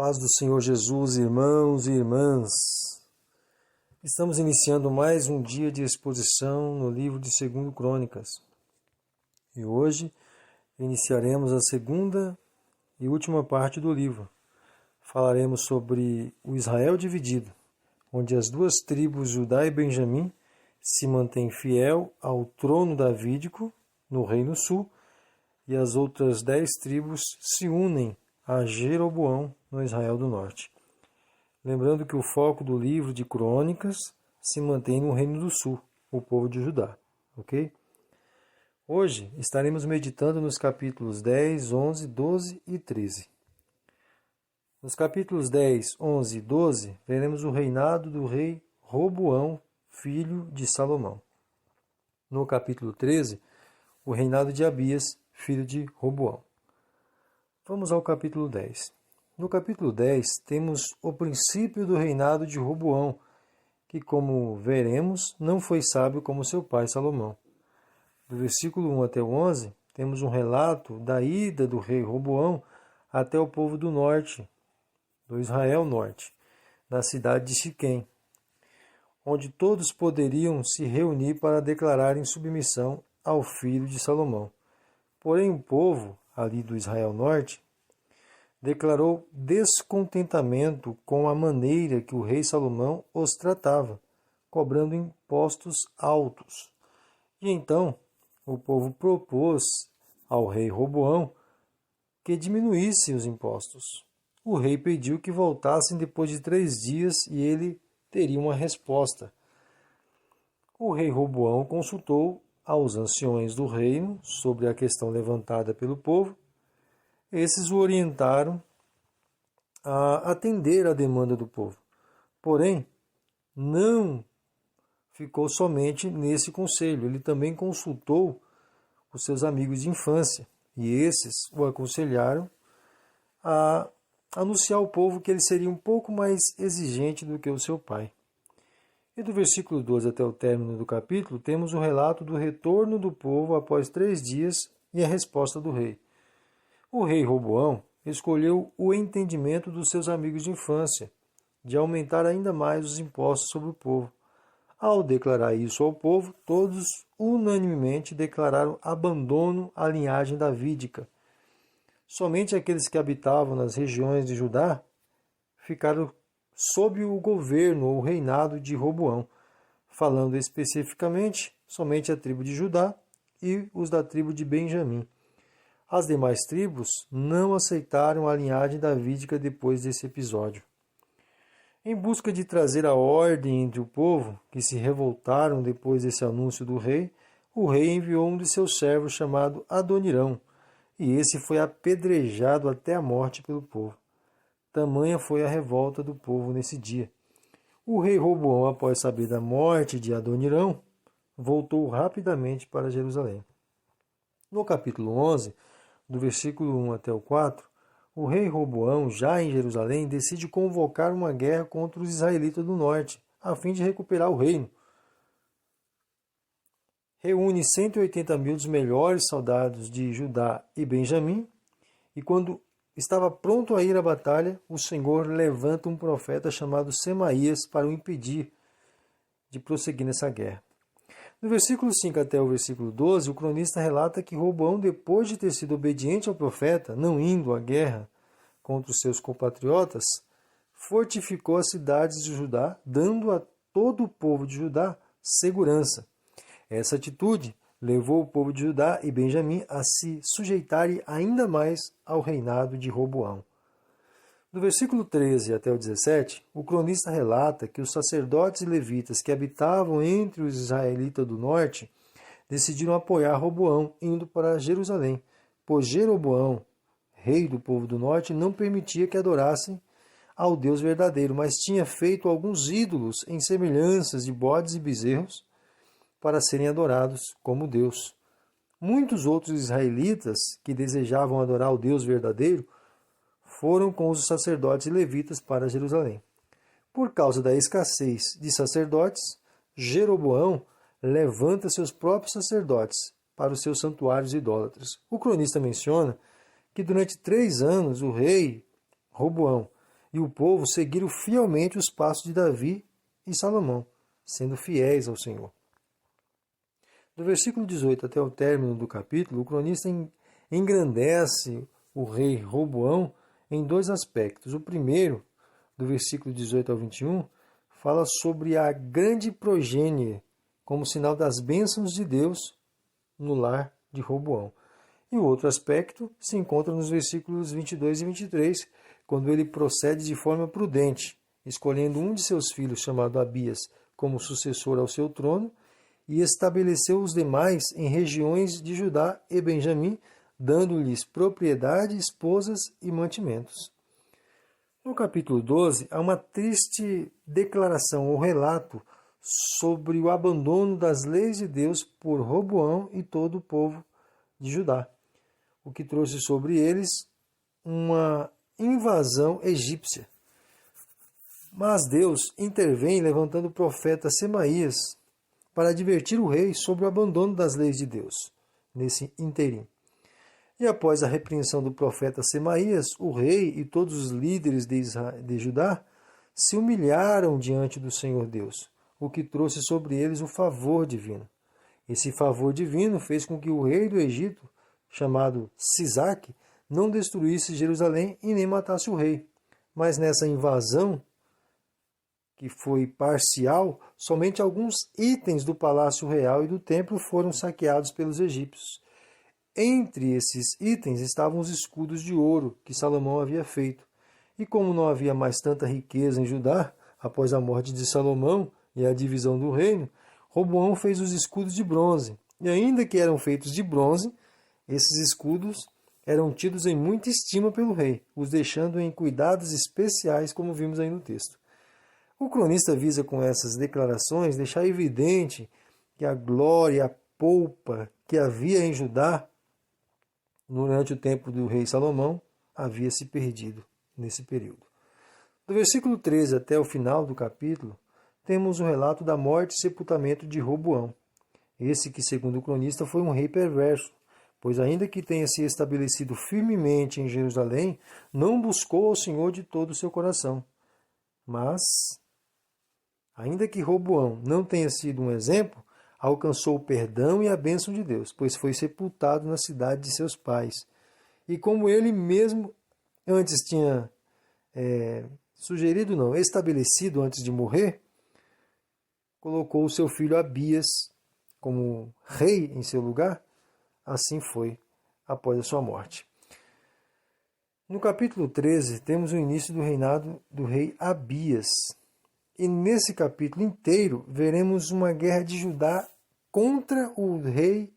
Paz do Senhor Jesus, irmãos e irmãs. Estamos iniciando mais um dia de exposição no livro de 2 Crônicas. E hoje iniciaremos a segunda e última parte do livro. Falaremos sobre o Israel dividido, onde as duas tribos, Judá e Benjamim, se mantêm fiel ao trono davídico no Reino Sul, e as outras 10 tribos se unem a Jeroboão no Israel do Norte. Lembrando que o foco do livro de Crônicas se mantém no Reino do Sul, o povo de Judá, ok? Hoje estaremos meditando nos capítulos 10, 11, 12 e 13. Nos capítulos 10, 11 e 12, veremos o reinado do rei Roboão, filho de Salomão. No capítulo 13, o reinado de Abias, filho de Roboão. Vamos ao capítulo 10. No capítulo 10, temos o princípio do reinado de Roboão, que, como veremos, não foi sábio como seu pai Salomão. Do versículo 1 até o 11, temos um relato da ida do rei Roboão até o povo do norte, do Israel Norte, na cidade de Siquém, onde todos poderiam se reunir para declararem submissão ao filho de Salomão. Porém, o povo, ali do Israel Norte, declarou descontentamento com a maneira que o rei Salomão os tratava, cobrando impostos altos. E então o povo propôs ao rei Roboão que diminuísse os impostos. O rei pediu que voltassem depois de 3 dias e ele teria uma resposta. O rei Roboão consultou aos anciões do reino sobre a questão levantada pelo povo. Esses o orientaram a atender à demanda do povo. Porém, não ficou somente nesse conselho. Ele também consultou os seus amigos de infância. E esses o aconselharam a anunciar ao povo que ele seria um pouco mais exigente do que o seu pai. E do versículo 12 até o término do capítulo, temos o relato do retorno do povo após 3 dias e a resposta do rei. O rei Roboão escolheu o entendimento dos seus amigos de infância, de aumentar ainda mais os impostos sobre o povo. Ao declarar isso ao povo, todos unanimemente declararam abandono à linhagem davídica. Somente aqueles que habitavam nas regiões de Judá ficaram sob o governo ou reinado de Roboão, falando especificamente somente a tribo de Judá e os da tribo de Benjamim. As demais tribos não aceitaram a linhagem davídica depois desse episódio. Em busca de trazer a ordem entre o povo, que se revoltaram depois desse anúncio do rei, o rei enviou um de seus servos chamado Adonirão, e esse foi apedrejado até a morte pelo povo. Tamanha foi a revolta do povo nesse dia. O rei Roboão, após saber da morte de Adonirão, voltou rapidamente para Jerusalém. No capítulo 11, do versículo 1 até o 4, o rei Roboão, já em Jerusalém, decide convocar uma guerra contra os israelitas do norte, a fim de recuperar o reino. Reúne 180 mil dos melhores soldados de Judá e Benjamim, e quando estava pronto a ir à batalha, o Senhor levanta um profeta chamado Semaías para o impedir de prosseguir nessa guerra. No versículo 5 até o versículo 12, o cronista relata que Roboão, depois de ter sido obediente ao profeta, não indo à guerra contra os seus compatriotas, fortificou as cidades de Judá, dando a todo o povo de Judá segurança. Essa atitude levou o povo de Judá e Benjamim a se sujeitarem ainda mais ao reinado de Roboão. Do versículo 13 até o 17, o cronista relata que os sacerdotes e levitas que habitavam entre os israelitas do norte decidiram apoiar Roboão indo para Jerusalém, pois Jeroboão, rei do povo do norte, não permitia que adorassem ao Deus verdadeiro, mas tinha feito alguns ídolos em semelhanças de bodes e bezerros para serem adorados como Deus. Muitos outros israelitas que desejavam adorar o Deus verdadeiro foram com os sacerdotes e levitas para Jerusalém. Por causa da escassez de sacerdotes, Jeroboão levanta seus próprios sacerdotes para os seus santuários idólatras. O cronista menciona que durante 3 anos o rei Roboão e o povo seguiram fielmente os passos de Davi e Salomão, sendo fiéis ao Senhor. Do versículo 18 até o término do capítulo, o cronista engrandece o rei Roboão em dois aspectos. O primeiro, do versículo 18 ao 21, fala sobre a grande progênie como sinal das bênçãos de Deus no lar de Roboão. E o outro aspecto se encontra nos versículos 22 e 23, quando ele procede de forma prudente, escolhendo um de seus filhos, chamado Abias, como sucessor ao seu trono, e estabeleceu os demais em regiões de Judá e Benjamim, dando-lhes propriedade, esposas e mantimentos. No capítulo 12, há uma triste declaração ou relato sobre o abandono das leis de Deus por Roboão e todo o povo de Judá, o que trouxe sobre eles uma invasão egípcia. Mas Deus intervém levantando o profeta Semaías para advertir o rei sobre o abandono das leis de Deus, nesse interim. E após a repreensão do profeta Semaías, o rei e todos os líderes de Judá se humilharam diante do Senhor Deus, o que trouxe sobre eles o favor divino. Esse favor divino fez com que o rei do Egito, chamado Sisaque, não destruísse Jerusalém e nem matasse o rei. Mas nessa invasão, que foi parcial, somente alguns itens do palácio real e do templo foram saqueados pelos egípcios. Entre esses itens estavam os escudos de ouro que Salomão havia feito. E como não havia mais tanta riqueza em Judá, após a morte de Salomão e a divisão do reino, Roboão fez os escudos de bronze. E ainda que eram feitos de bronze, esses escudos eram tidos em muita estima pelo rei, os deixando em cuidados especiais, como vimos aí no texto. O cronista visa com essas declarações deixar evidente que a glória e a polpa que havia em Judá durante o tempo do rei Salomão havia se perdido nesse período. Do versículo 13 até o final do capítulo, temos o relato da morte e sepultamento de Roboão. Esse que, segundo o cronista, foi um rei perverso, pois ainda que tenha se estabelecido firmemente em Jerusalém, não buscou ao Senhor de todo o seu coração. Mas, ainda que Roboão não tenha sido um exemplo, alcançou o perdão e a bênção de Deus, pois foi sepultado na cidade de seus pais. E como ele mesmo antes tinha estabelecido antes de morrer, colocou o seu filho Abias como rei em seu lugar. Assim foi após a sua morte. No capítulo 13, temos o início do reinado do rei Abias. E nesse capítulo inteiro, veremos uma guerra de Judá contra o rei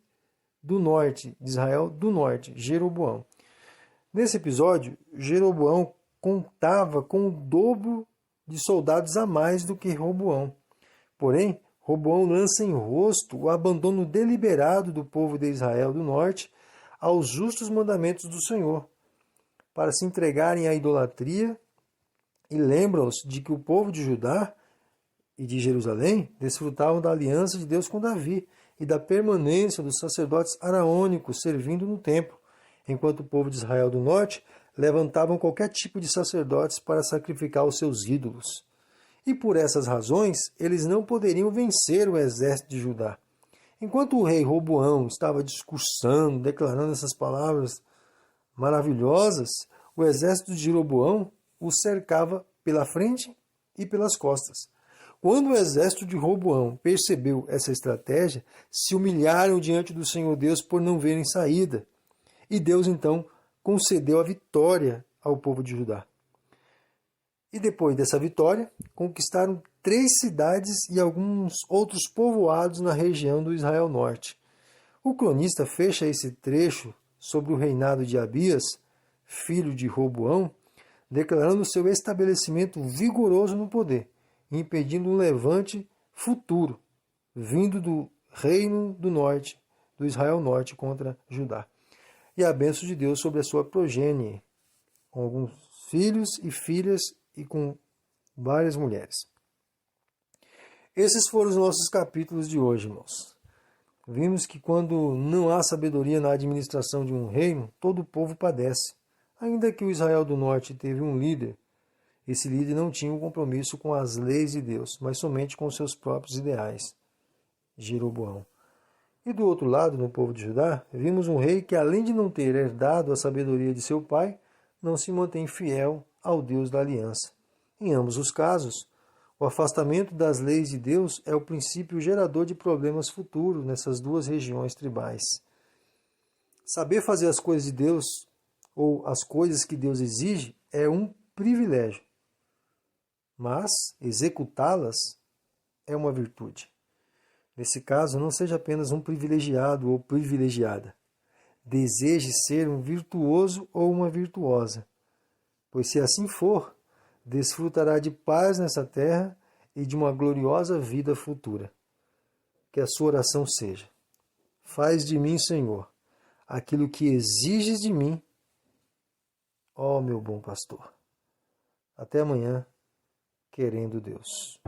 do norte, de Israel do norte, Jeroboão. Nesse episódio, Jeroboão contava com o dobro de soldados a mais do que Roboão. Porém, Roboão lança em rosto o abandono deliberado do povo de Israel do norte aos justos mandamentos do Senhor, para se entregarem à idolatria, e lembra-os de que o povo de Judá e de Jerusalém desfrutavam da aliança de Deus com Davi e da permanência dos sacerdotes araônicos servindo no templo, enquanto o povo de Israel do norte levantavam qualquer tipo de sacerdotes para sacrificar os seus ídolos. E por essas razões, eles não poderiam vencer o exército de Judá. Enquanto o rei Roboão estava discursando, declarando essas palavras maravilhosas, o exército de Jeroboão o cercava pela frente e pelas costas. Quando o exército de Roboão percebeu essa estratégia, se humilharam diante do Senhor Deus por não verem saída. E Deus então concedeu a vitória ao povo de Judá. E depois dessa vitória, conquistaram 3 cidades e alguns outros povoados na região do Israel Norte. O cronista fecha esse trecho sobre o reinado de Abias, filho de Roboão, declarando seu estabelecimento vigoroso no poder, impedindo um levante futuro, vindo do reino do norte, do Israel Norte contra Judá. E a bênção de Deus sobre a sua progênie, com alguns filhos e filhas e com várias mulheres. Esses foram os nossos capítulos de hoje, irmãos. Vimos que quando não há sabedoria na administração de um reino, todo o povo padece. Ainda que o Israel do Norte teve um líder Esse líder não tinha um compromisso com as leis de Deus, mas somente com seus próprios ideais. Jeroboão. E do outro lado, no povo de Judá, vimos um rei que, além de não ter herdado a sabedoria de seu pai, não se mantém fiel ao Deus da aliança. Em ambos os casos, o afastamento das leis de Deus é o princípio gerador de problemas futuros nessas duas regiões tribais. Saber fazer as coisas de Deus, ou as coisas que Deus exige, é um privilégio. Mas executá-las é uma virtude. Nesse caso, não seja apenas um privilegiado ou privilegiada. Deseje ser um virtuoso ou uma virtuosa, pois se assim for, desfrutará de paz nessa terra e de uma gloriosa vida futura. Que a sua oração seja: faz de mim, Senhor, aquilo que exiges de mim, ó meu bom pastor. Até amanhã, querendo Deus.